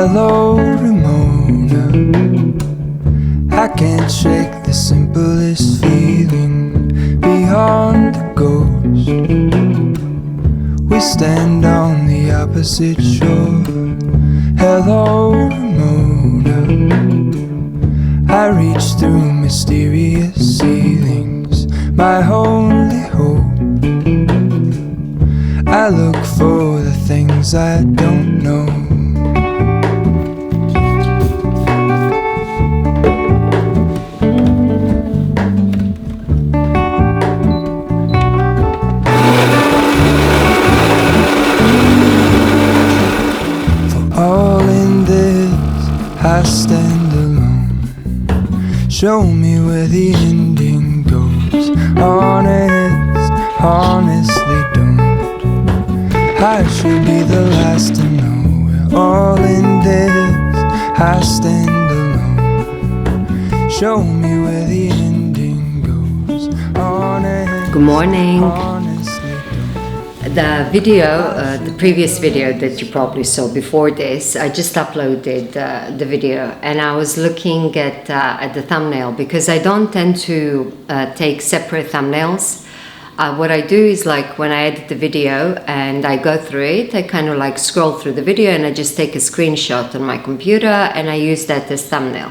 Hello, Ramona. I can't shake the simplest feeling beyond the ghost. We stand on the opposite shore. Hello, Ramona. I reach through mysterious ceilings, my only hope. I look for the things I don't know. For all in this, I stand alone. Show me where the ending goes. Honestly don't. I should be the last to know. We're all in this, I stand alone. Show me where the ending goes. Good morning. The video, the previous video that you probably saw before this, I just uploaded the video, and I was looking at the thumbnail because I don't tend to take separate thumbnails. What I do is, like, when I edit the video and I go through it, I kind of like scroll through the video and I just take a screenshot on my computer and I use that as thumbnail.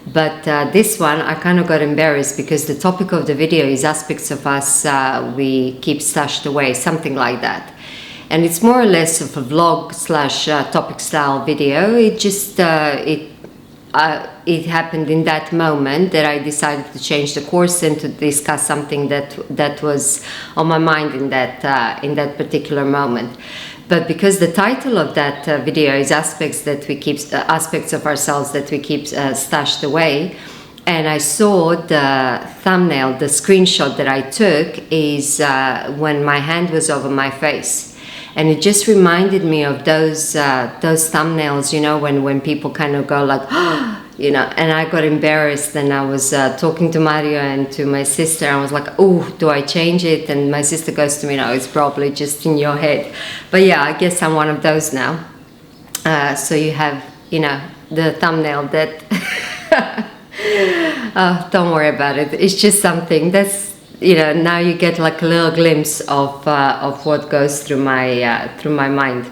But this one, I kind of got embarrassed because the topic of the video is aspects of us we keep stashed away, something like that. And it's more or less of a vlog slash topic style video. It just, it happened in that moment that I decided to change the course and to discuss something that was on my mind in that particular moment. But because the title of that video is aspects of ourselves that we keep stashed away, and I saw the thumbnail, the screenshot that I took is when my hand was over my face. And it just reminded me of those thumbnails, you know, when people kind of go like, you know, and I got embarrassed, and I was talking to Mario and to my sister. I was like, oh, do I change it? And my sister goes to me, no, it's probably just in your head. But yeah, I guess I'm one of those now. So you have, you know, the thumbnail that, oh, don't worry about it. It's just something that's, you know, now you get like a little glimpse of what goes through my mind.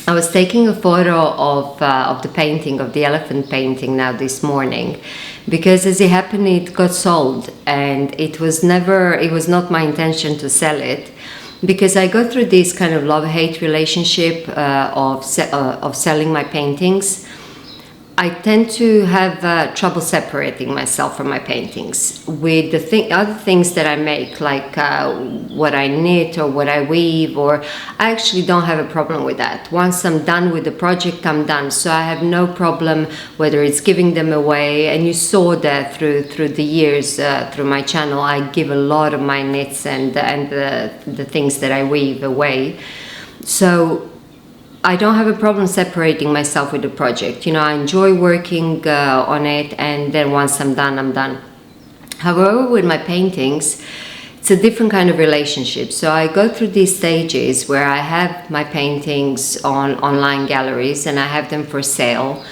I was taking a photo of the painting, of the elephant painting now this morning, because as it happened, it got sold, and it was not my intention to sell it, because I go through this kind of love-hate relationship of selling my paintings. I tend to have trouble separating myself from my paintings. With the other things that I make, like what I knit or what I weave, or I actually don't have a problem with that. Once I'm done with the project, I'm done. So I have no problem whether it's giving them away. And you saw that through the years, through my channel, I give a lot of my knits and the things that I weave away. So I don't have a problem separating myself with the project. You know, I enjoy working on it, and then once I'm done, I'm done. However, with my paintings, it's a different kind of relationship. So I go through these stages where I have my paintings on online galleries and I have them for sale.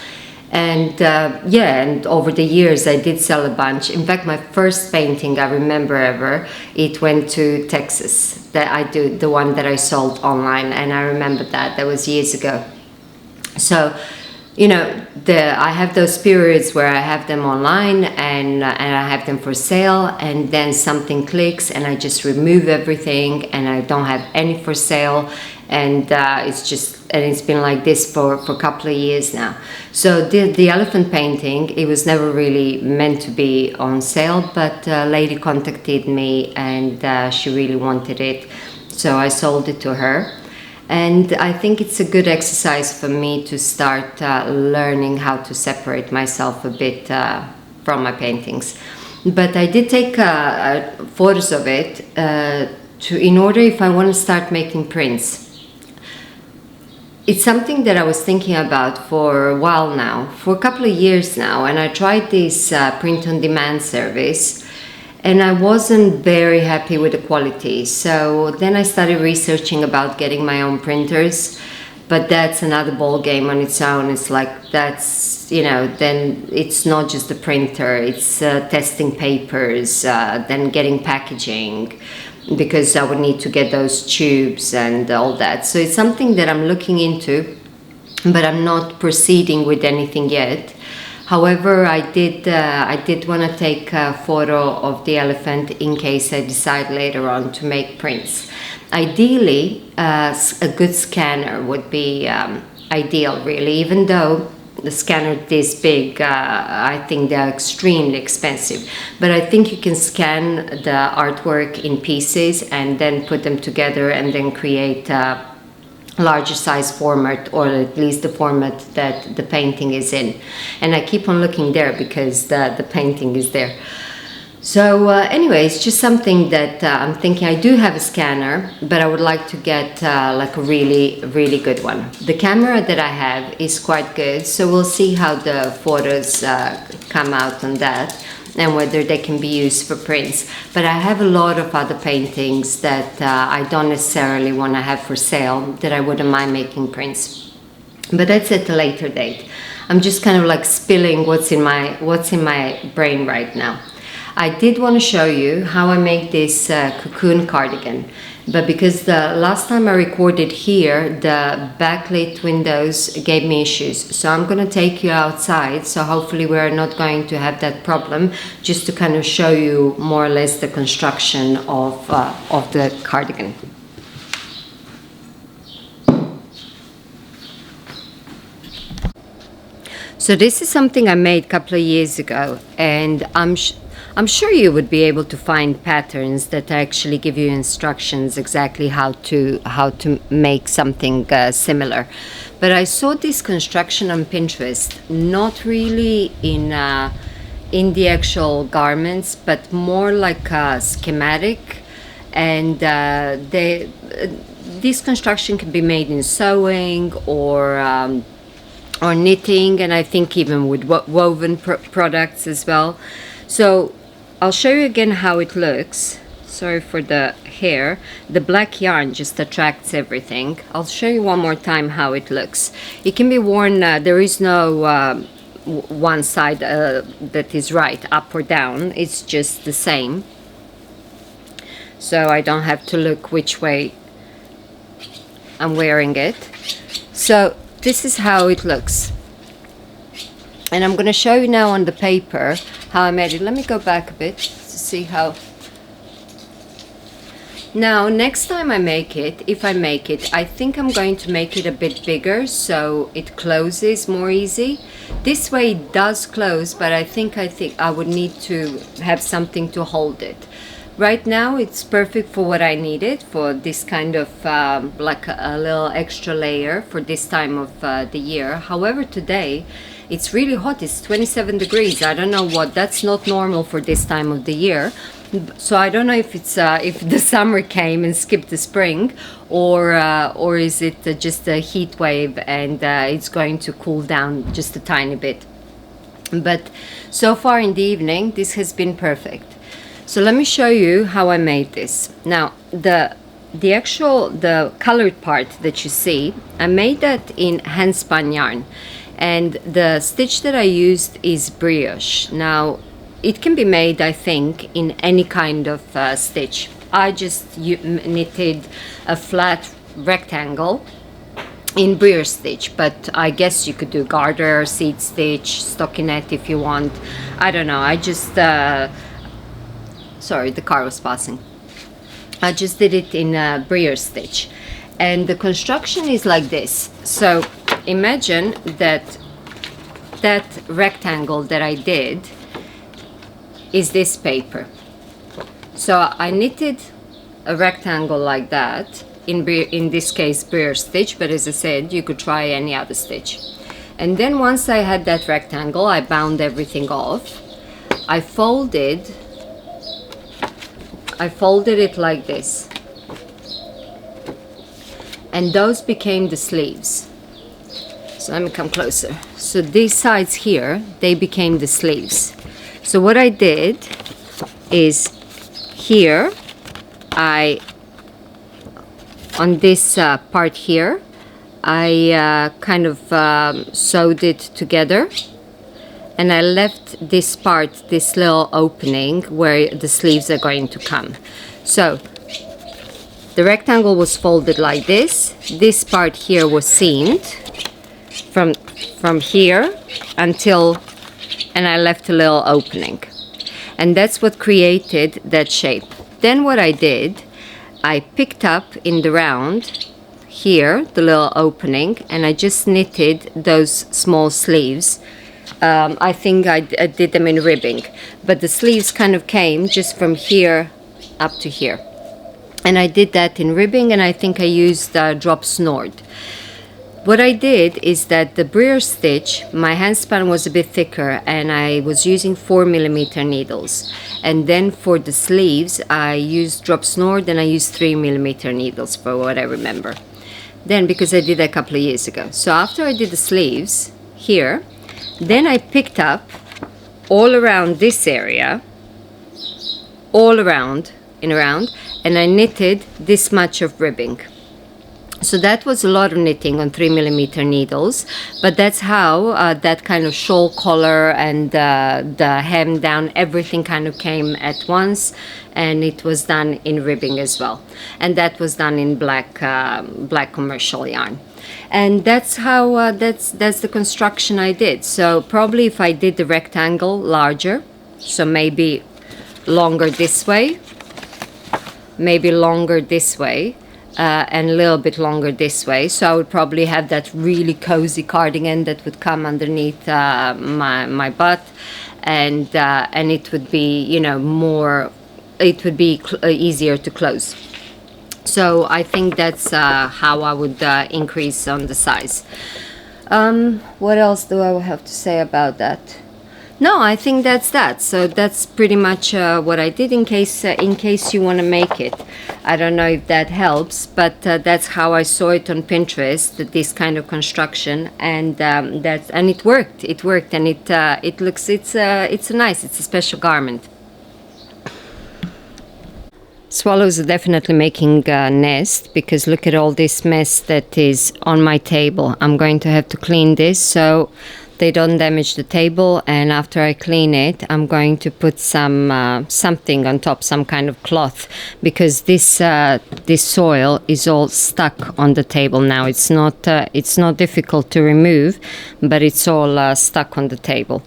And yeah, and over the years I did sell a bunch. In fact, my first painting I remember ever, it went to Texas. The one that I sold online, and I remember that was years ago. So, you know, I have those periods where I have them online and I have them for sale, and then something clicks and I just remove everything and I don't have any for sale, and it's been like this for a couple of years now. So the elephant painting, it was never really meant to be on sale, but a lady contacted me and she really wanted it, so I sold it to her. And I think it's a good exercise for me to start learning how to separate myself a bit from my paintings. But I did take photos of it in order if I want to start making prints. It's something that I was thinking about for a while now, for a couple of years now, and I tried this print-on-demand service, and I wasn't very happy with the quality. So then I started researching about getting my own printers, but that's another ball game on its own. It's like, that's, you know, then it's not just the printer, it's testing papers, then getting packaging, because I would need to get those tubes and all that. So it's something that I'm looking into, but I'm not proceeding with anything yet. However, I did want to take a photo of the elephant in case I decide later on to make prints. Ideally, a good scanner would be ideal, really, even though the scanner this big, I think they're extremely expensive. But I think you can scan the artwork in pieces and then put them together and then create larger size format, or at least the format that the painting is in. And I keep on looking there because the painting is there. So anyway, it's just something that I'm thinking. I do have a scanner, but I would like to get like a really good one. The camera that I have is quite good, so we'll see how the photos come out on that and whether they can be used for prints. But I have a lot of other paintings that I don't necessarily want to have for sale, that I wouldn't mind making prints. But that's at a later date. I'm just kind of like spilling what's in my brain right now. I did want to show you how I make this Cocoon cardigan, but because the last time I recorded here, the backlit windows gave me issues. So I'm going to take you outside, so hopefully we're not going to have that problem, just to kind of show you more or less the construction of the cardigan. So this is something I made a couple of years ago, and I'm sure you would be able to find patterns that actually give you instructions exactly how to make something similar. But I saw this construction on Pinterest, not really in the actual garments, but more like a schematic. And this construction can be made in sewing or knitting, and I think even with woven products as well. So I'll show you again how it looks. Sorry for the hair. The black yarn just attracts everything. I'll show you one more time how it looks. It can be worn, there is no one side that is right, up or down. It's just the same. So I don't have to look which way I'm wearing it. So this is how it looks. And I'm going to show you now on the paper how I made it. Let me go back a bit to see how. Now, next time I make it, if I make it, I think I'm going to make it a bit bigger so it closes more easy. This way it does close, but I think I would need to have something to hold it. Right now it's perfect for what I needed, for this kind of like a little extra layer for this time of the year. However, today it's really hot. It's 27 degrees. I don't know what, that's not normal for this time of the year. So I don't know if it's if the summer came and skipped the spring, or is it just a heat wave and it's going to cool down just a tiny bit. But so far in the evening this has been perfect. So let me show you how I made this. Now the colored part that you see, I made that in hand spun yarn, and the stitch that I used is brioche. Now it can be made, I think, in any kind of stitch. I just knitted a flat rectangle in brioche stitch, but I guess you could do garter, seed stitch, stockinette if you want. I don't know, I just sorry, the car was passing. I just did it in a brioche stitch, and the construction is like this. So imagine that rectangle that I did is this paper. So I knitted a rectangle like that, in this case brioche stitch, but as I said, you could try any other stitch. And then once I had that rectangle, I bound everything off. I folded it like this, and those became the sleeves. So let me come closer. So these sides here, they became the sleeves. So what I did is here, on this part here, I kind of sewed it together, and I left this part, this little opening where the sleeves are going to come. So the rectangle was folded like this. This part here was seamed from here until, and I left a little opening. And that's what created that shape. Then what I did, I picked up in the round here, the little opening, and I just knitted those small sleeves. I think I did them in ribbing, but the sleeves kind of came just from here up to here. And I did that in ribbing, and I think I used drop snored. What I did is that the breer stitch, my handspan was a bit thicker, and I was using 4mm needles. And then for the sleeves, I used drop snored, and I used 3mm needles for what I remember. Then, because I did that a couple of years ago. So after I did the sleeves here, then I picked up all around this area, all around, and I knitted this much of ribbing. So that was a lot of knitting on 3mm needles, but that's how that kind of shawl collar and the hem down, everything kind of came at once, and it was done in ribbing as well. And that was done in black commercial yarn. And that's how that's the construction I did. So probably if I did the rectangle larger, so maybe longer this way, maybe longer this way, and a little bit longer this way, so I would probably have that really cozy cardigan that would come underneath my butt, and it would be, you know, more, it would be easier to close. So I think that's how I would increase on the size. What else do I have to say about that? No, I think that's that. So that's pretty much what I did, in case you want to make it. I don't know if that helps, but that's how I saw it on Pinterest, this kind of construction, and it worked. It worked, and it looks, it's nice. It's a special garment. Swallows are definitely making a nest, because look at all this mess that is on my table. I'm going to have to clean this so they don't damage the table, and after I clean it, I'm going to put some something on top, some kind of cloth, because this soil is all stuck on the table now. It's not difficult to remove, but it's all stuck on the table,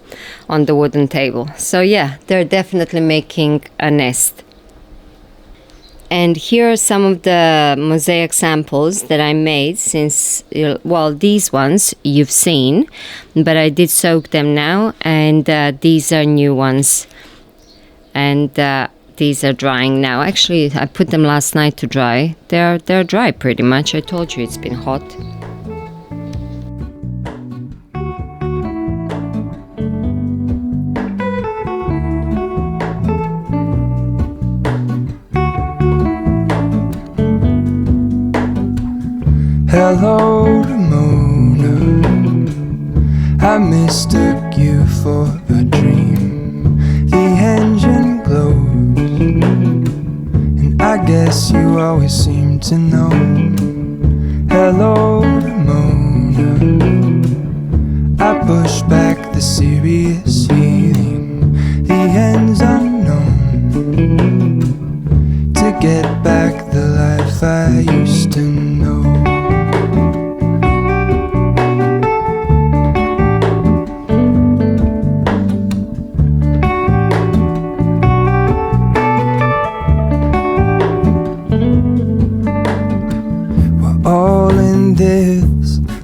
on the wooden table. So yeah, they're definitely making a nest. And here are some of the mosaic samples that I made, since, well, these ones you've seen, but I did soak them now, and these are new ones, and these are drying now. Actually, I put them last night to dry. They're dry pretty much. I told you it's been hot. Hello, Ramona. I mistook you for a dream. The engine glows, and I guess you always seem to know. Hello, Ramona. I push back the serious feeling. The end's unknown. To get back the life I used to know.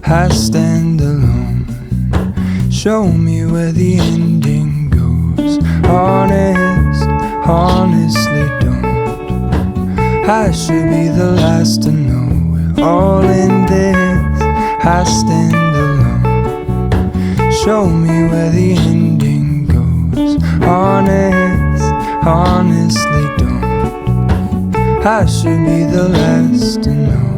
I stand alone. Show me where the ending goes. Honest, honestly don't. I should be the last to know. We're all in this. I stand alone. Show me where the ending goes. Honest, honestly don't. I should be the last to know.